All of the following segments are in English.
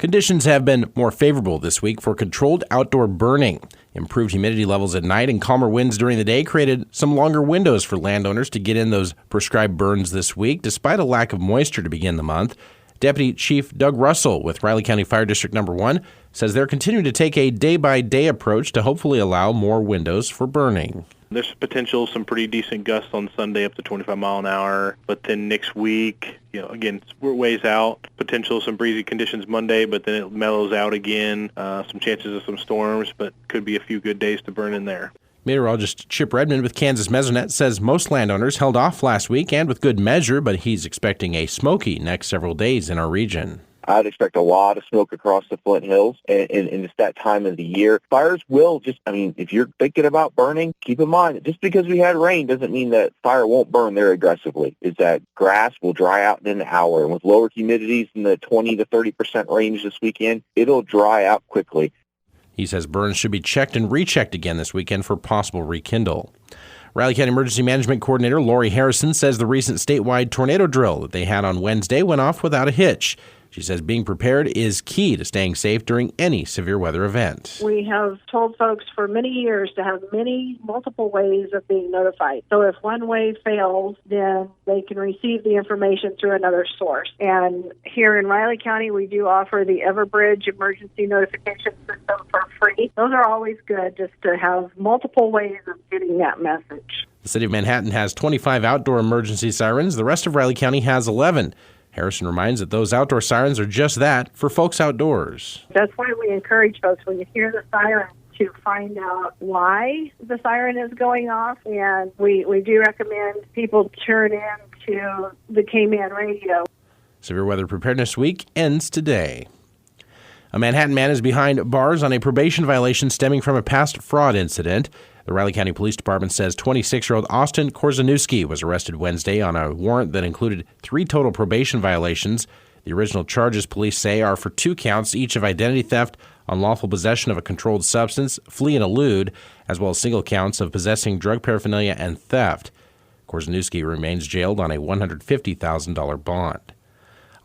Conditions have been more favorable this week for controlled outdoor burning. Improved humidity levels at night and calmer winds during the day created some longer windows for landowners to get in those prescribed burns this week, despite a lack of moisture to begin the month. Deputy Chief Doug Russell with Riley County Fire District Number 1 says they're continuing to take a day-by-day approach to hopefully allow more windows for burning. There's potential, some pretty decent gusts on Sunday up to 25 mile an hour. But then next week, again, we're ways out. Potential, some breezy conditions Monday, but then it mellows out again. Some chances of some storms, but could be a few good days to burn in there. Meteorologist Chip Redmond with Kansas Mesonet says most landowners held off last week and with good measure, but he's expecting a smoky next several days in our region. I'd expect a lot of smoke across the Flint Hills, and it's that time of the year. Fires will if you're thinking about burning, keep in mind that just because we had rain doesn't mean that fire won't burn there aggressively. Is that grass will dry out in an hour, and with lower humidities in the 20 to 30% range this weekend, it'll dry out quickly. He says burns should be checked and rechecked again this weekend for possible rekindle. Riley County Emergency Management Coordinator Lori Harrison says the recent statewide tornado drill that they had on Wednesday went off without a hitch. She says being prepared is key to staying safe during any severe weather event. We have told folks for many years to have multiple ways of being notified. So if one way fails, then they can receive the information through another source. And here in Riley County, we do offer the Everbridge emergency notification system for free. Those are always good, just to have multiple ways of getting that message. The city of Manhattan has 25 outdoor emergency sirens. The rest of Riley County has 11. Harrison reminds that those outdoor sirens are just that, for folks outdoors. That's why we encourage folks, when you hear the siren, to find out why the siren is going off. And we do recommend people tune in to the K-Man radio. Severe Weather Preparedness Week ends today. A Manhattan man is behind bars on a probation violation stemming from a past fraud incident. The Riley County Police Department says 26-year-old Austin Korzeniewski was arrested Wednesday on a warrant that included 3 total probation violations. The original charges, police say, are for 2 counts, each of identity theft, unlawful possession of a controlled substance, flee and elude, as well as single counts of possessing drug paraphernalia and theft. Korzeniewski remains jailed on a $150,000 bond.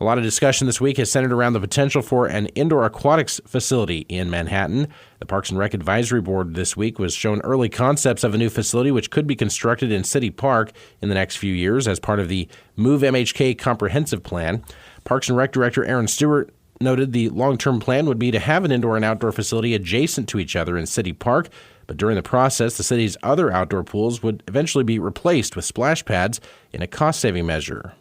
A lot of discussion this week has centered around the potential for an indoor aquatics facility in Manhattan. The Parks and Rec Advisory Board this week was shown early concepts of a new facility which could be constructed in City Park in the next few years as part of the Move MHK Comprehensive Plan. Parks and Rec Director Aaron Stewart noted the long-term plan would be to have an indoor and outdoor facility adjacent to each other in City Park, but during the process, the city's other outdoor pools would eventually be replaced with splash pads in a cost-saving measure.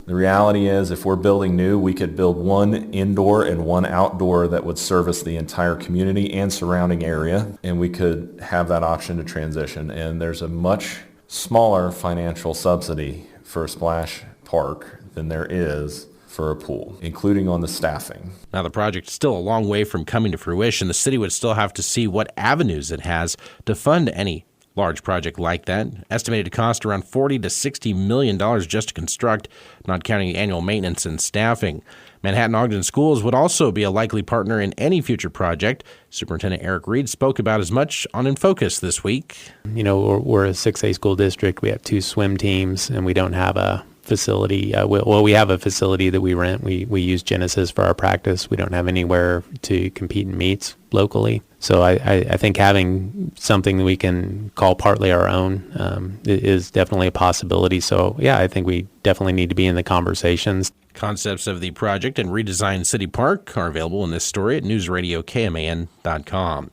The reality is, if we're building new, we could build one indoor and one outdoor that would service the entire community and surrounding area, and we could have that option to transition. And there's a much smaller financial subsidy for a splash park than there is for a pool, including on the staffing. Now, the project is still a long way from coming to fruition. The city would still have to see what avenues it has to fund any large project like that. Estimated to cost around $40 to $60 million just to construct, not counting annual maintenance and staffing. Manhattan Ogden Schools would also be a likely partner in any future project. Superintendent Eric Reed spoke about as much on In Focus this week. We're a 6A school district. We have 2 swim teams, and we don't have a facility. We have a facility that we rent. We use Genesis for our practice. We don't have anywhere to compete in meets locally. So I think having something that we can call partly our own is definitely a possibility. So yeah, I think we definitely need to be in the conversations. Concepts of the project and redesigned City Park are available in this story at newsradiokman.com.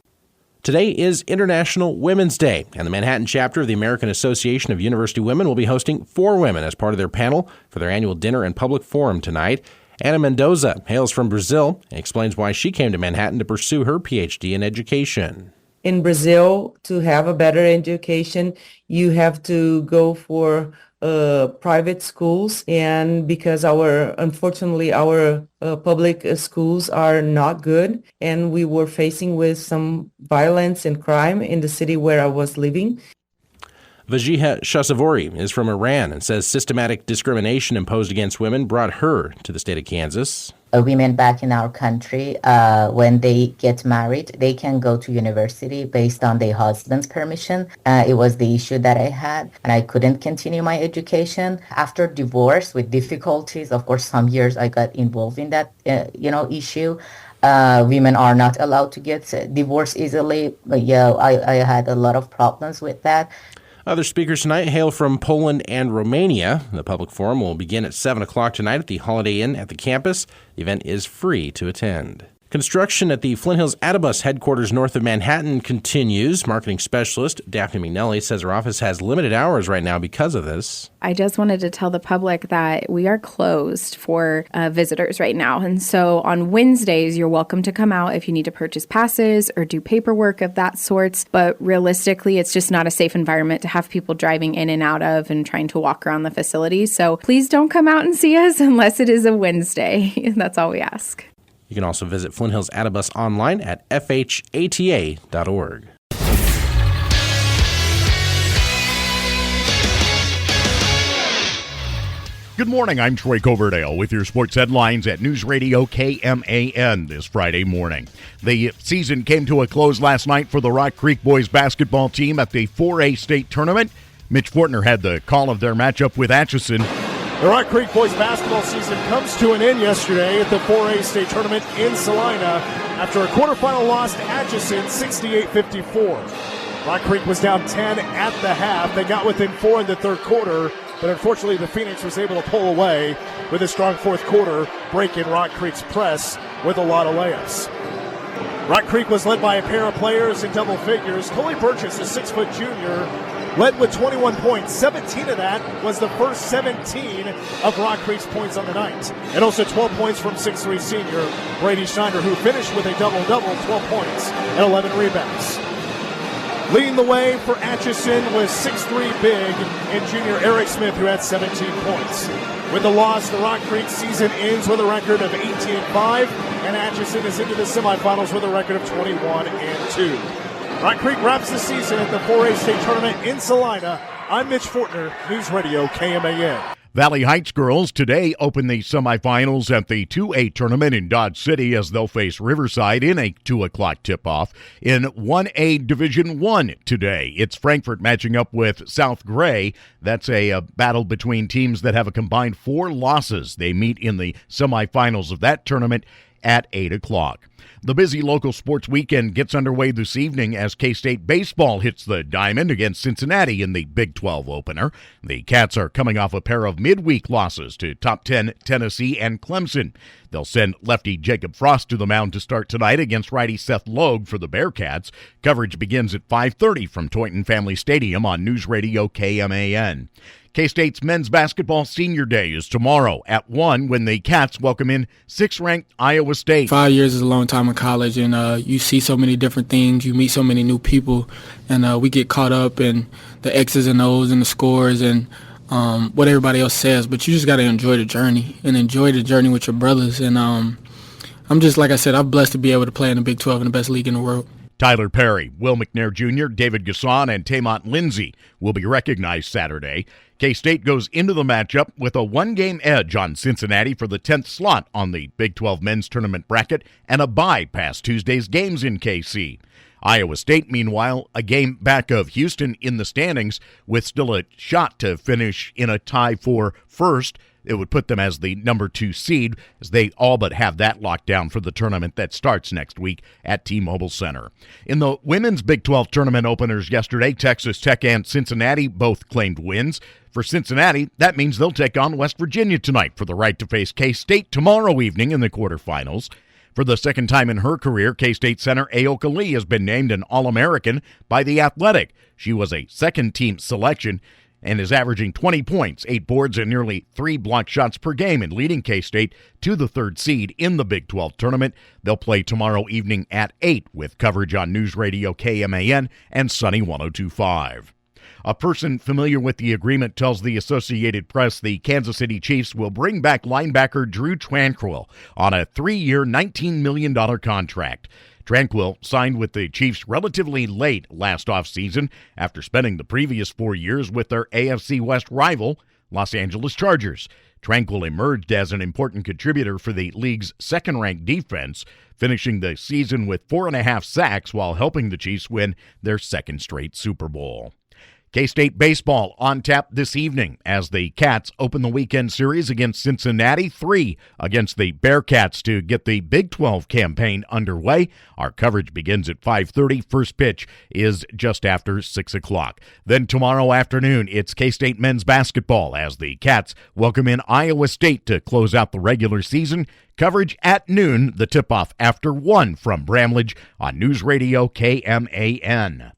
Today is International Women's Day, and the Manhattan chapter of the American Association of University Women will be hosting 4 women as part of their panel for their annual dinner and public forum tonight. Ana Mendoza hails from Brazil and explains why she came to Manhattan to pursue her PhD in education. In Brazil, to have a better education, you have to go for private schools, and because unfortunately our public schools are not good, and we were facing with some violence and crime in the city where I was living. Vajiha Shasavori is from Iran and says systematic discrimination imposed against women brought her to the state of Kansas. Women back in our country, when they get married, they can go to university based on their husband's permission. It was the issue that I had, and I couldn't continue my education. After divorce with difficulties, of course, some years I got involved in that, issue. Women are not allowed to get divorced easily. I had a lot of problems with that. Other speakers tonight hail from Poland and Romania. The public forum will begin at 7 o'clock tonight at the Holiday Inn at the campus. The event is free to attend. Construction at the Flint Hills Adibus headquarters north of Manhattan continues. Marketing specialist Daphne McNelly says her office has limited hours right now because of this. I just wanted to tell the public that we are closed for visitors right now. And so on Wednesdays, you're welcome to come out if you need to purchase passes or do paperwork of that sort. But realistically, it's just not a safe environment to have people driving in and out of and trying to walk around the facility. So please don't come out and see us unless it is a Wednesday. That's all we ask. You can also visit Flint Hills Adibus online at fhata.org. Good morning, I'm Troy Coverdale with your sports headlines at News Radio KMAN this Friday morning. The season came to a close last night for the Rock Creek boys basketball team at the 4A state tournament. Mitch Fortner had the call of their matchup with Atchison. The Rock Creek boys basketball season comes to an end yesterday at the 4A state tournament in Salina after a quarterfinal loss to Atchison 68-54. Rock Creek was down 10 at the half. They got within 4 in the third quarter, but unfortunately the Phoenix was able to pull away with a strong fourth quarter, breaking Rock Creek's press with a lot of layups. Rock Creek was led by a pair of players in double figures. Coley Burgess, a 6-foot junior, led with 21 points. 17 of that was the first 17 of Rock Creek's points on the night. And also 12 points from 6'3 senior Brady Schneider, who finished with a double-double, 12 points and 11 rebounds. Leading the way for Atchison was 6'3 big and junior Eric Smith, who had 17 points. With the loss, the Rock Creek season ends with a record of 18-5, and Atchison is into the semifinals with a record of 21-2. Rock Creek wraps the season at the 4A state tournament in Salina. I'm Mitch Fortner, News Radio KMAN. Valley Heights girls today open the semifinals at the 2A tournament in Dodge City as they'll face Riverside in a 2 o'clock tip-off. In 1A Division 1 today, it's Frankfort matching up with South Gray. That's a battle between teams that have a combined 4 losses. They meet in the semifinals of that tournament at 8 o'clock. The busy local sports weekend gets underway this evening as K-State baseball hits the diamond against Cincinnati in the Big 12 opener. The Cats are coming off a pair of midweek losses to top 10 Tennessee and Clemson. They'll send lefty Jacob Frost to the mound to start tonight against righty Seth Logue for the Bearcats. Coverage begins at 5:30 from Toynton Family Stadium on News Radio KMAN. K-State's men's basketball senior day is tomorrow at 1 when the Cats welcome in 6th-ranked Iowa State. 5 years is a long time in college, and you see so many different things. You meet so many new people, and we get caught up in the X's and O's and the scores and what everybody else says. But you just got to enjoy the journey and enjoy the journey with your brothers. And I'm just, like I said, I'm blessed to be able to play in the Big 12 in the best league in the world. Tyler Perry, Will McNair Jr., David Gasson, and Taymont Lindsay will be recognized Saturday. K-State goes into the matchup with a 1-game edge on Cincinnati for the 10th slot on the Big 12 men's tournament bracket and a bye past Tuesday's games in KC. Iowa State, meanwhile, a game back of Houston in the standings with still a shot to finish in a tie for first. It would put them as the number 2 seed as they all but have that locked down for the tournament that starts next week at T-Mobile Center. In the women's Big 12 tournament openers yesterday, Texas Tech and Cincinnati both claimed wins. For Cincinnati, that means they'll take on West Virginia tonight for the right to face K-State tomorrow evening in the quarterfinals. For the second time in her career, K-State center Aoka Lee has been named an All-American by The Athletic. She was a second-team selection and is averaging 20 points, 8 boards, and nearly 3 block shots per game in leading K-State to the 3rd seed in the Big 12 tournament. They'll play tomorrow evening at 8 with coverage on News Radio KMAN and Sunny 102.5. A person familiar with the agreement tells the Associated Press the Kansas City Chiefs will bring back linebacker Drew Tranquill on a 3-year, $19 million contract. Tranquill signed with the Chiefs relatively late last offseason after spending the previous 4 years with their AFC West rival, Los Angeles Chargers. Tranquill emerged as an important contributor for the league's second-ranked defense, finishing the season with 4.5 sacks while helping the Chiefs win their second straight Super Bowl. K-State baseball on tap this evening as the Cats open the weekend series against Cincinnati, 3 against the Bearcats to get the Big 12 campaign underway. Our coverage begins at 5:30. First pitch is just after 6 o'clock. Then tomorrow afternoon, it's K-State men's basketball as the Cats welcome in Iowa State to close out the regular season. Coverage at noon, the tip-off after 1 from Bramlage on News Radio KMAN.